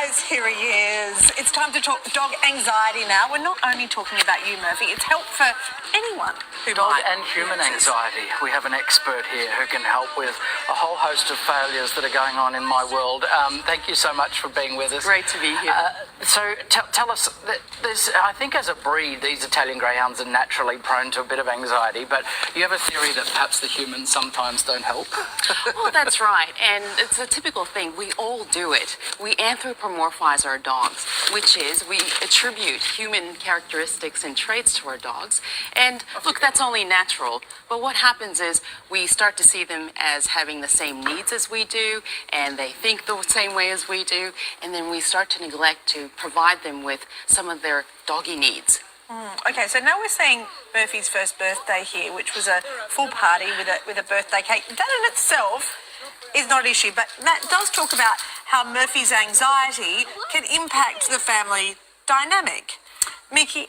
guys, here he is. It's time to talk dog anxiety now. We're not only talking about you, Murphy. It's help for anyone who Dog might. and human anxiety. We have an expert here who can help with a whole host of failures that are going on in my world. Thank you so much for being with us. Great to be here. So tell us, I think as a breed, these Italian Greyhounds are naturally prone to a bit of anxiety, but you have a theory that perhaps the humans sometimes don't help. Well, that's right, and it's a typical thing. We all do it. We anthropomorphize our dogs, which is we attribute human characteristics and traits to our dogs. And look, that's only natural. But what happens is we start to see them as having the same needs as we do, and they think the same way as we do, and then we start to neglect to provide them with some of their doggy needs. Okay, so now we're seeing Murphy's first birthday here, which was a full party with a birthday cake. That in itself is not an issue, but Matt does talk about how Murphy's anxiety can impact the family dynamic. Miki,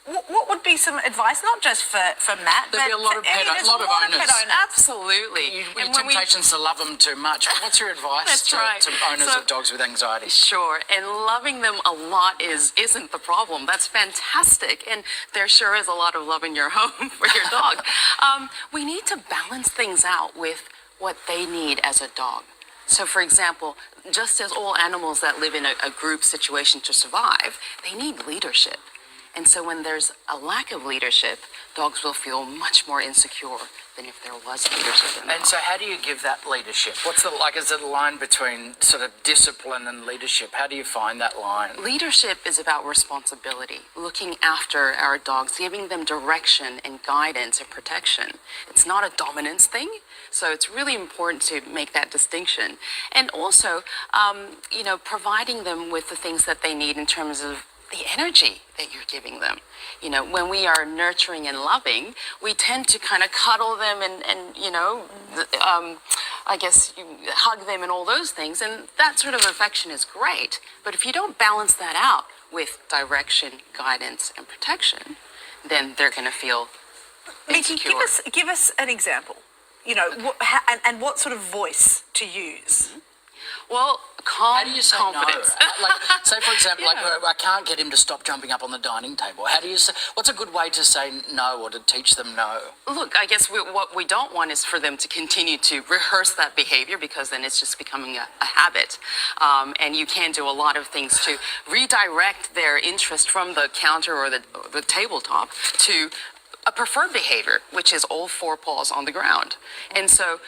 what would be some advice, not just for Matt, There'd be a lot of pet owners. Absolutely. Your temptation's to love them too much. But what's your advice to owners of dogs with anxiety? Sure, and loving them a lot isn't the problem. That's fantastic, and there sure is a lot of love in your home for your dog. We need to balance things out with what they need as a dog. So, for example, just as all animals that live in a group situation to survive, they need leadership. And so when there's a lack of leadership, dogs will feel much more insecure than if there was leadership in the dog. So how do you give that leadership? What's is the line between sort of discipline and leadership? How do you find that line? Leadership is about responsibility, looking after our dogs, giving them direction and guidance and protection. It's not a dominance thing. So it's really important to make that distinction. And also, providing them with the things that they need in terms of the energy that you're giving them. When we are nurturing and loving, we tend to kind of cuddle them and I guess you hug them and all those things. And that sort of affection is great. But if you don't balance that out with direction, guidance, and protection, then they're going to feel insecure. Miki, give us an example. And what sort of voice to use? Well, calm, how do you say confidence. No? Say for example, I can't get him to stop jumping up on the dining table. How do you say? What's a good way to say no or to teach them no? Look, I guess what we don't want is for them to continue to rehearse that behavior, because then it's just becoming a habit. And you can do a lot of things to redirect their interest from the counter or the tabletop to a preferred behavior, which is all four paws on the ground. And so,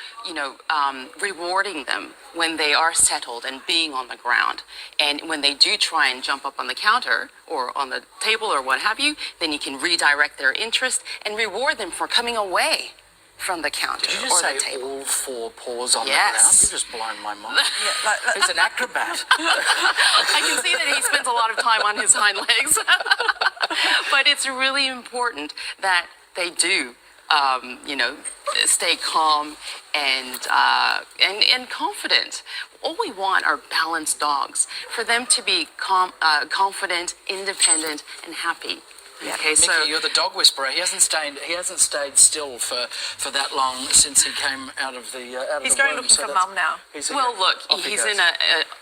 rewarding them when they are settled and being on the ground. And when they do try and jump up on the counter or on the table or what have you, then you can redirect their interest and reward them for coming away from the counter Did you or just say the table. all four paws on the ground? You've just blown my mind. He's an acrobat. I can see that he spends a lot of time on his hind legs. But it's really important that they do, stay calm and confident. All we want are balanced dogs, for them to be confident, independent, and happy. Yeah. Okay, Miki, you're the dog whisperer. He hasn't stayed still for that long since he came out of the He's going looking for mum now. Well, look, he's in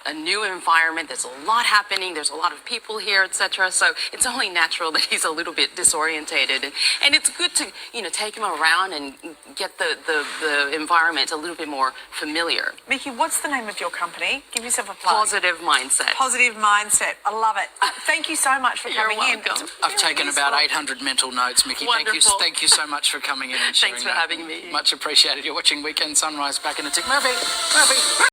a new environment. There's a lot happening. There's a lot of people here, etc. So it's only natural that he's a little bit disorientated, and it's good to take him around and get the environment a little bit more familiar. Miki, what's the name of your company? Give yourself a plug. Pawsitive Mindset. Pawsitive Mindset. I love it. Thank you so much for coming in. I've taken about 800 mental notes, Miki. Wonderful. Thank you so much for coming in and sharing. Thanks for having me. Much appreciated. You're watching Weekend Sunrise back in a tick. Murphy.